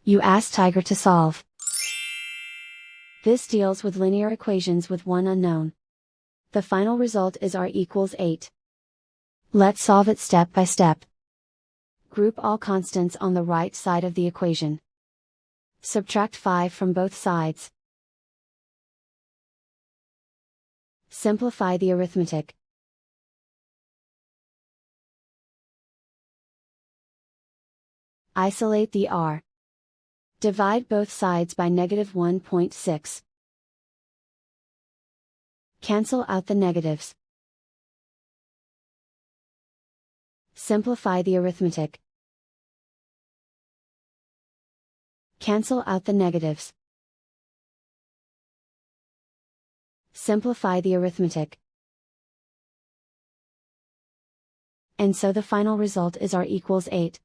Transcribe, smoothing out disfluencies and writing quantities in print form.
You ask Tiger to solve. This deals with linear equations with one unknown. The final result is r equals 8. Let's solve it step by step. Group all constants on the right side of the equation. Subtract 5 from both sides. Simplify the arithmetic. Isolate the r. Divide both sides by negative 1.6. Cancel out the negatives. Simplify the arithmetic. Cancel out the negatives. Simplify the arithmetic. And so the final result is r equals 8.